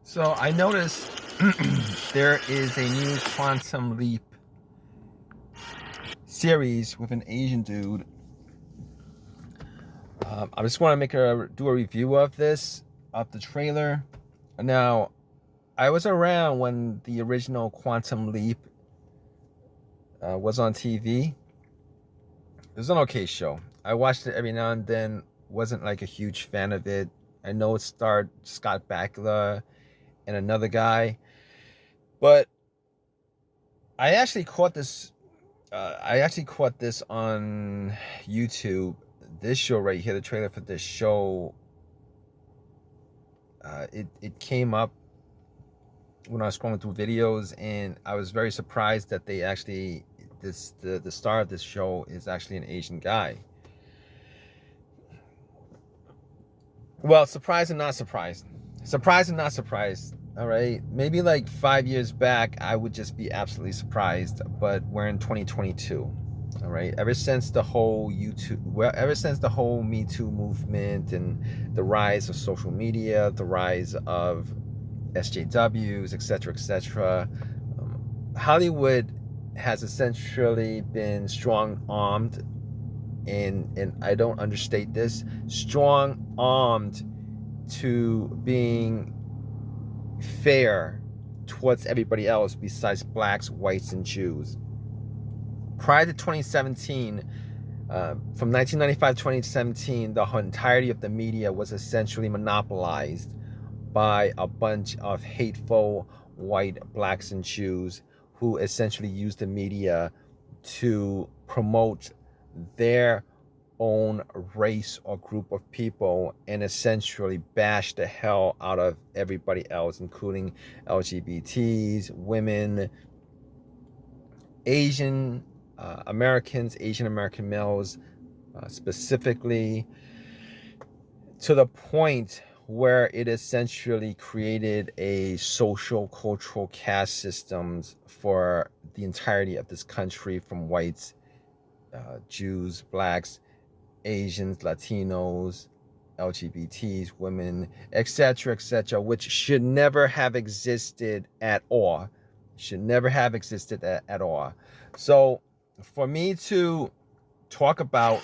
So I noticed there is a new Quantum Leap series with an Asian dude. I just want to do a review of the trailer. Now, I was around when the original Quantum Leap was on TV. It was an okay show. I watched it every now and then. Wasn't like a huge fan of it. I know it starred Scott Bakula and another guy, but I actually caught this. I actually caught this on YouTube. This show right here, the trailer for this show, it came up when I was scrolling through videos, and I was very surprised that they actually the star of this show is actually an Asian guy. Well, surprised and not surprised. Surprised and not surprised. All right. Maybe like 5 years back, I would just be absolutely surprised. But we're in 2022. All right. Ever since the whole Me Too movement and the rise of social media, the rise of SJWs, etc., Hollywood has essentially been strong-armed, and I don't understate this, strong-armed to being fair towards everybody else besides blacks, whites, and Jews. Prior to 2017, from 1995 to 2017, the entirety of the media was essentially monopolized by a bunch of hateful white blacks and Jews who essentially used the media to promote their own race or group of people and essentially bash the hell out of everybody else, including LGBTs, women, Asian Americans, Asian American males specifically, to the point where it essentially created a social cultural caste systems for the entirety of this country, from whites, Jews, blacks, Asians, Latinos, LGBTs, women, etc., which should never have existed at all. Should never have existed at all. So for me to talk about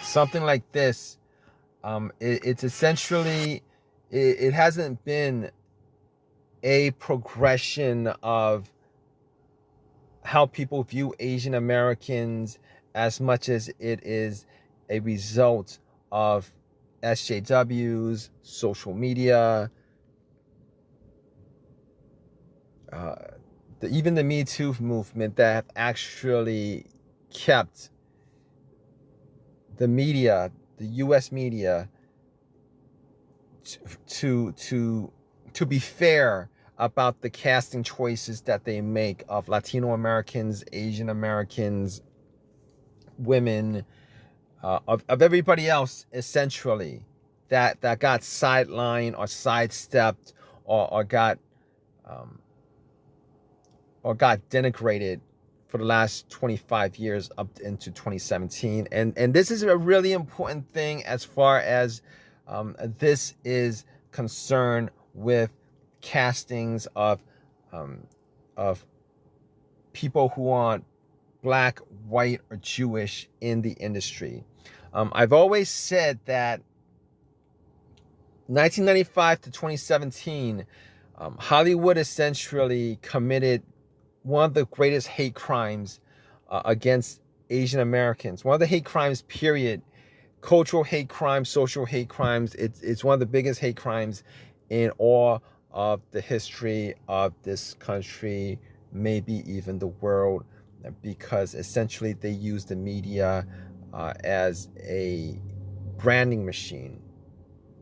something like this, it's essentially, it hasn't been a progression of how people view Asian Americans as much as it is a result of SJWs, social media, even the Me Too movement that have actually kept the media, the U.S. media, to be fair about the casting choices that they make of Latino Americans, Asian Americans, women, of everybody else, essentially, that got sidelined or sidestepped or got denigrated for the last 25 years up into 2017. And this is a really important thing as far as this is concerned with castings of people who aren't black, white, or Jewish in the industry. I've always said that 1995 to 2017, Hollywood essentially committed one of the greatest hate crimes against Asian Americans. One of the hate crimes, period. Cultural hate crimes, social hate crimes. It's one of the biggest hate crimes in all of the history of this country, maybe even the world, because essentially they use the media as a branding machine,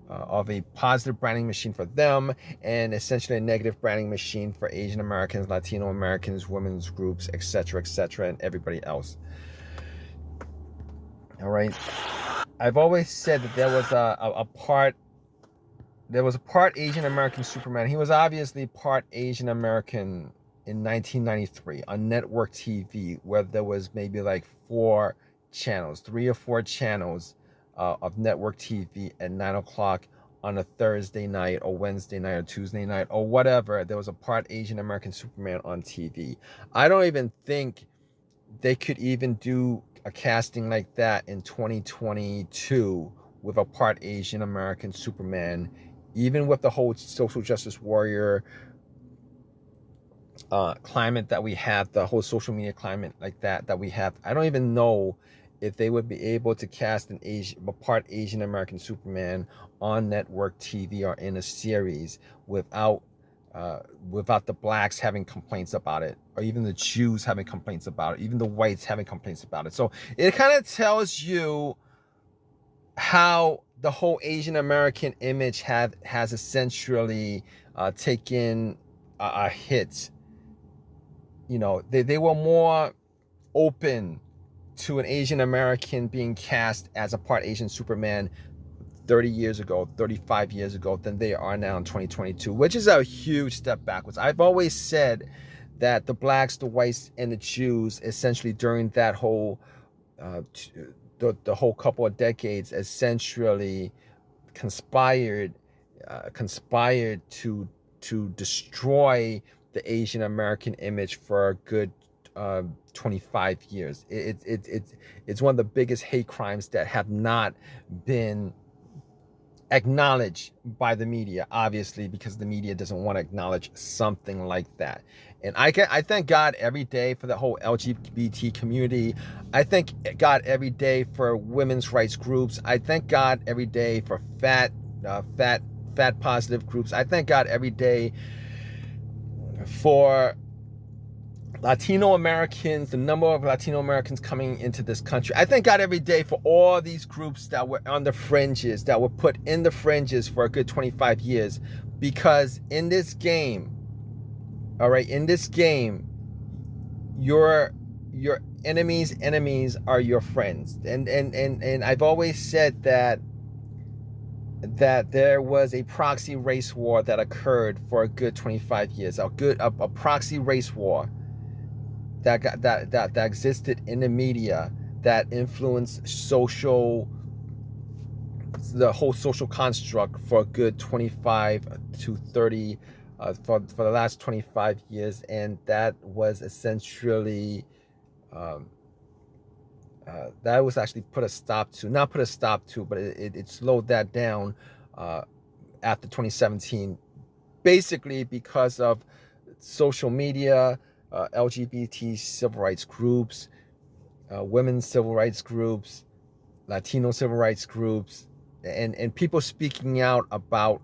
of a positive branding machine for them, and essentially a negative branding machine for Asian Americans, Latino Americans, women's groups, etc., and everybody else. All right. I've always said that there was a part Asian American Superman. He was obviously part Asian American in 1993 on network TV, where there was maybe like 3 or 4 channels of network TV at 9 o'clock on a Thursday night or Wednesday night or Tuesday night or whatever, there was a part Asian American Superman on TV. I don't even think they could even do a casting like that in 2022 with a part Asian American Superman, even with the whole social justice warrior climate that we have, the whole social media climate like that we have. I don't even know if they would be able to cast a part Asian American Superman on network TV or in a series without the blacks having complaints about it, or even the Jews having complaints about it, even the whites having complaints about it. So it kind of tells you how the whole Asian American image has essentially taken a hit. You know, they were more open to an Asian American being cast as a part Asian Superman 30 years ago, 35 years ago, than they are now in 2022, which is a huge step backwards. I've always said that the blacks, the whites, and the Jews, essentially during that whole the whole couple of decades, essentially conspired to destroy the Asian American image for a good 25 years. It's one of the biggest hate crimes that have not been acknowledged by the media, obviously, because the media doesn't want to acknowledge something like that. And I thank God every day for the whole LGBT community. I thank God every day for women's rights groups. I thank God every day for fat positive groups. I thank God every day for Latino Americans, the number of Latino Americans coming into this country. I thank God every day for all these groups that were on the fringes, that were put in the fringes for a good 25 years. Because in this game, all right, in this game, your enemies are your friends. And I've always said that there was a proxy race war that occurred for a good 25 years. A proxy race war that existed in the media that influenced the whole social construct for a good 25 to 30 for the last 25 years, and that was essentially that was actually not put a stop to, but it slowed that down after 2017, basically because of social media, LGBT civil rights groups, women's civil rights groups, Latino civil rights groups, and people speaking out about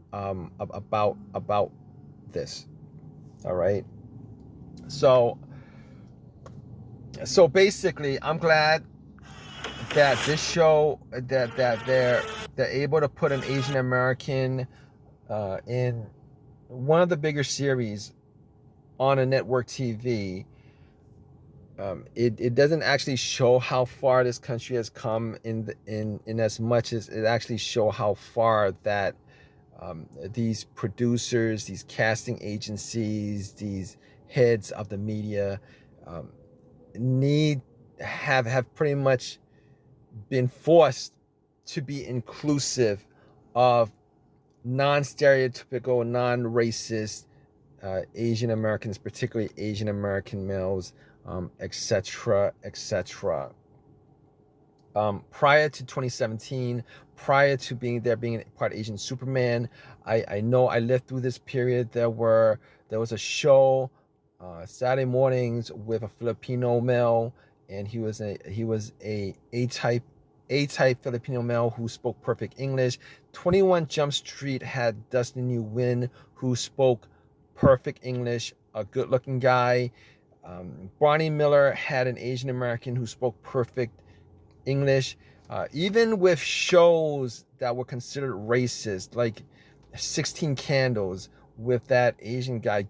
this. All right. So basically, I'm glad that this show that they're able to put an Asian American in one of the bigger series on a network TV. It doesn't actually show how far this country has come in as much as it actually show how far that these producers, these casting agencies, these heads of the media have pretty much been forced to be inclusive of non-stereotypical, non-racist Asian Americans, particularly Asian American males, etc., etc. Prior to 2017, prior to being part Asian Superman, I know I lived through this period. There was a show Saturday mornings with a Filipino male, and he was a A-type Filipino male who spoke perfect English. 21 Jump Street had Dustin Nguyen, who spoke perfect English, a good-looking guy. Barney Miller had an Asian American who spoke perfect English. Even with shows that were considered racist, like 16 Candles with that Asian guy,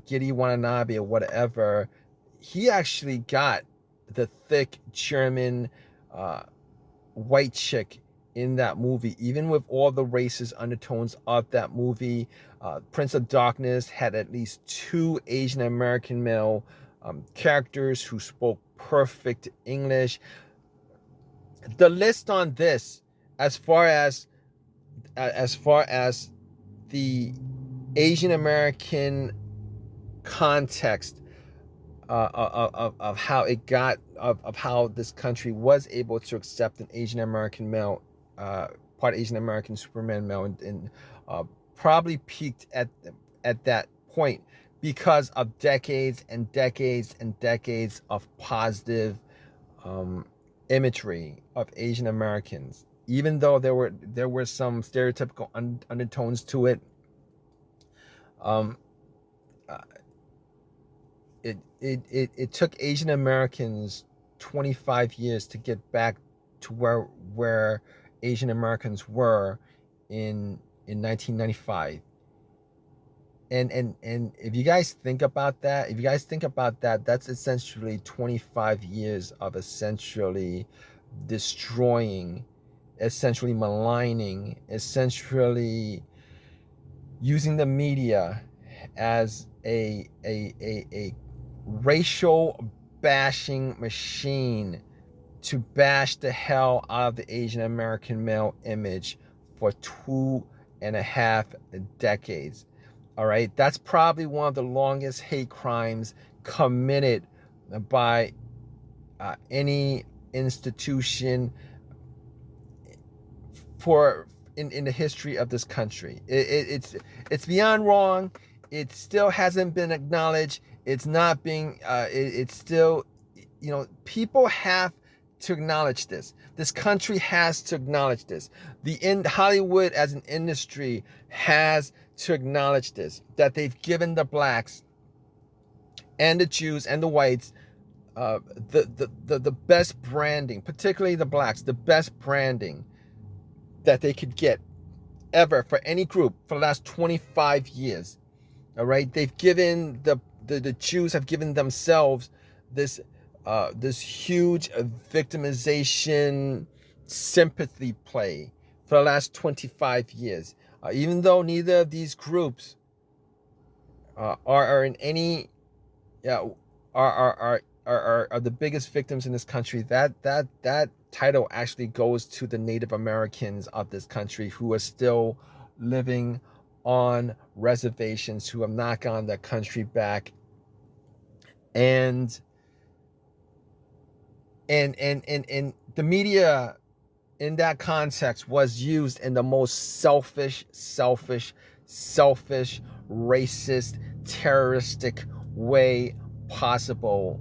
Giddy Watanabe or whatever, he actually got the thick German white chick in that movie, even with all the racist undertones of that movie. Prince of Darkness had at least 2 Asian American male characters who spoke perfect English. The list on this, as far as as far as the Asian American context of how it got of how this country was able to accept an Asian American male, part Asian American Superman male, and probably peaked at that point because of decades and decades and decades of positive imagery of Asian Americans. Even though there were some stereotypical undertones to it, it took Asian Americans 25 years to get back to where Asian Americans were in 1995. And if you guys think about that, that's essentially 25 years of essentially destroying, essentially maligning, essentially using the media as a racial bashing machine to bash the hell out of the Asian American male image for 2.5 decades. All right, that's probably one of the longest hate crimes committed by any institution in the history of this country. It's beyond wrong. It still hasn't been acknowledged. It's not being. It's still, people have to acknowledge this. This country has to acknowledge this. Hollywood as an industry has to acknowledge this, that they've given the blacks and the Jews and the whites the best branding, particularly the blacks, the best branding that they could get ever for any group for the last 25 years. All right, they've given the Jews have given themselves this huge victimization sympathy play for the last 25 years. Even though neither of these groups are in any are the biggest victims in this country, that title actually goes to the Native Americans of this country who are still living on reservations, who have not gotten their country back, and the media in that context was used in the most selfish, racist, terroristic way possible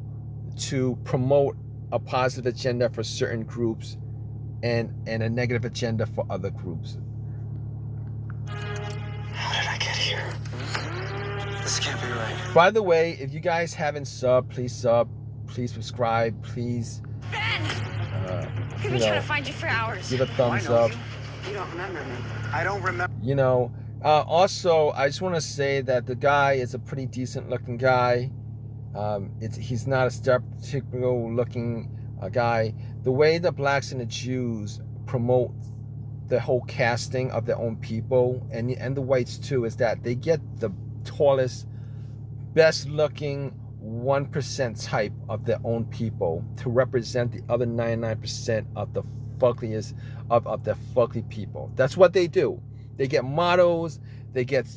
to promote a positive agenda for certain groups and a negative agenda for other groups. How did I get here? This can't be right. By the way, if you guys haven't subbed, please sub, please subscribe, please. Ben! We've been trying to find you for hours. Give a thumbs up. You don't remember me. I don't remember. Also, I just want to say that the guy is a pretty decent looking guy. He's not a stereotypical looking guy. The way the blacks and the Jews promote the whole casting of their own people, and the whites too, is that they get the tallest, best looking 1% type of their own people to represent the other 99% of the fuckliest of the fuckly people. That's what they do. They get models, they get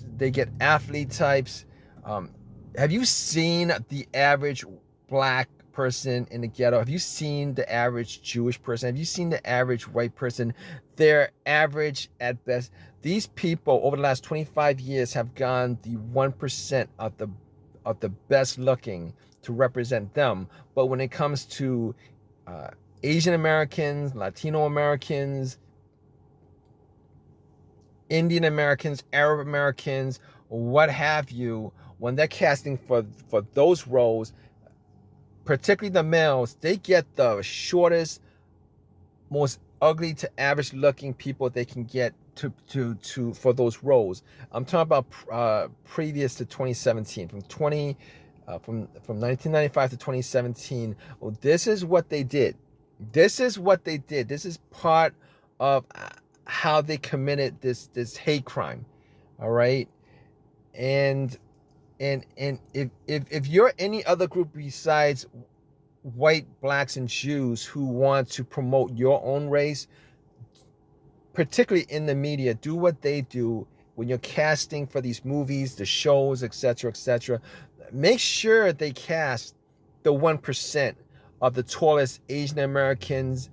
athlete types. Have you seen the average black person in the ghetto? Have you seen the average Jewish person? Have you seen the average white person? They're average at best. These people over the last 25 years have gone the 1% of the best looking to represent them. But when it comes to Asian Americans, Latino Americans, Indian Americans, Arab Americans, what have you, when they're casting for those roles, particularly the males, they get the shortest, most ugly to average looking people they can get to for those roles. I'm talking about previous to 2017, from 1995 to 2017. Well, this is what they did. This is part of how they committed this hate crime. All right, and if you're any other group besides white, blacks, and Jews who want to promote your own race, particularly in the media, do what they do when you're casting for these movies, the shows, etc., etc. Make sure they cast the 1% of the tallest Asian Americans,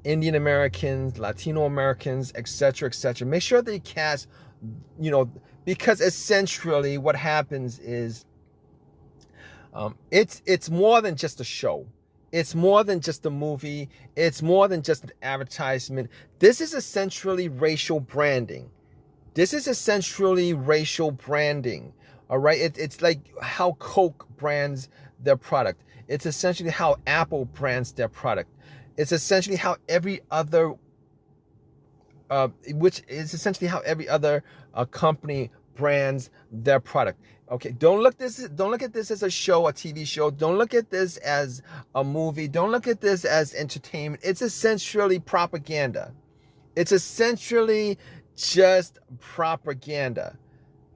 Indian Americans, Latino Americans, etc., etc. Make sure they cast, you know, because essentially what happens is it's more than just a show. It's more than just a movie. It's more than just an advertisement. This is essentially racial branding. This is essentially racial branding. All right. It's like how Coke brands their product. It's essentially how Apple brands their product. It's essentially how every other, company brands their product. Okay, don't look at this as a show, a TV show. Don't look at this as a movie. Don't look at this as entertainment. It's essentially propaganda. It's essentially just propaganda.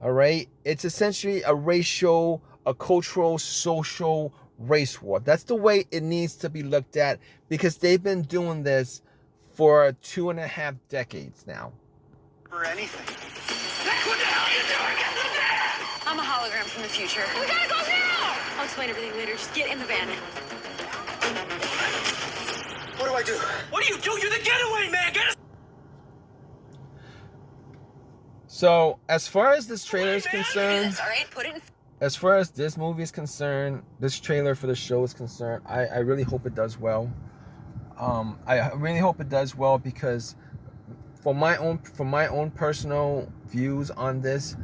All right? It's essentially a racial, a cultural, social race war. That's the way it needs to be looked at, because they've been doing this for 2.5 decades now. Or anything. Nick, what the hell are you doing? Get the van! I'm a hologram from the future. We gotta go now! I'll explain everything later. Just get in the van. What do I do? What do? You're the getaway man! Get us! So, as far as this trailer is concerned, All right, put it in. as far as this movie is concerned, this trailer for the show is concerned, I really hope it does well. I really hope it does well, because for my own personal views on this,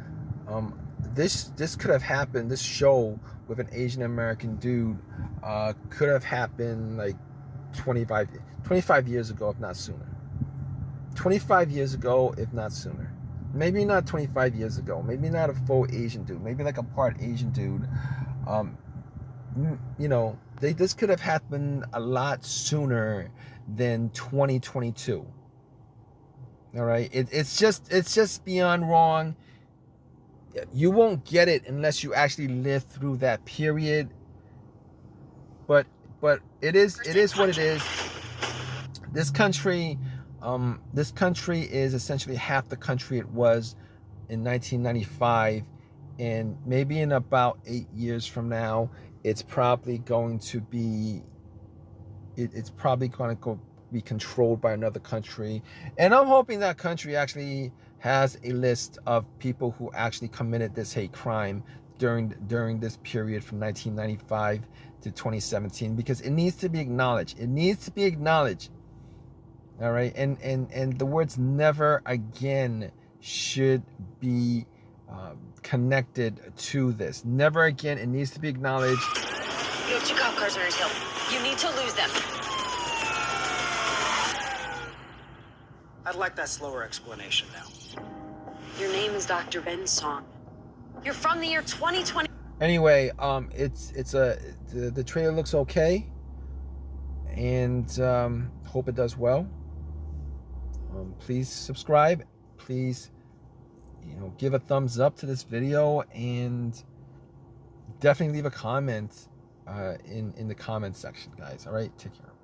this could have happened. This show with an Asian American dude could have happened like 25 years ago, if not sooner. 25 years ago, if not sooner. Maybe not 25 years ago. Maybe not a full Asian dude. Maybe like a part Asian dude. You know, this could have happened a lot sooner than 2022. All right, it's just beyond wrong. You won't get it unless you actually live through that period. But it is what it is. This country is essentially half the country it was in 1995, and maybe in about 8 years from now, it's probably going to be be controlled by another country. And I'm hoping that country actually has a list of people who actually committed this hate crime during this period from 1995 to 2017, because it needs to be acknowledged. It needs to be acknowledged. All right, and the words "never again" should be connected to this. Never again. It needs to be acknowledged. You have 2 cop cars on your tail. You need to lose them. I'd like that slower explanation now. Your name is Dr. Ben Seong. You're from the year 2020. Anyway, the trailer looks okay, and hope it does well. Please subscribe. Please, give a thumbs up to this video, and definitely leave a comment in the comment section, guys. All right, take care.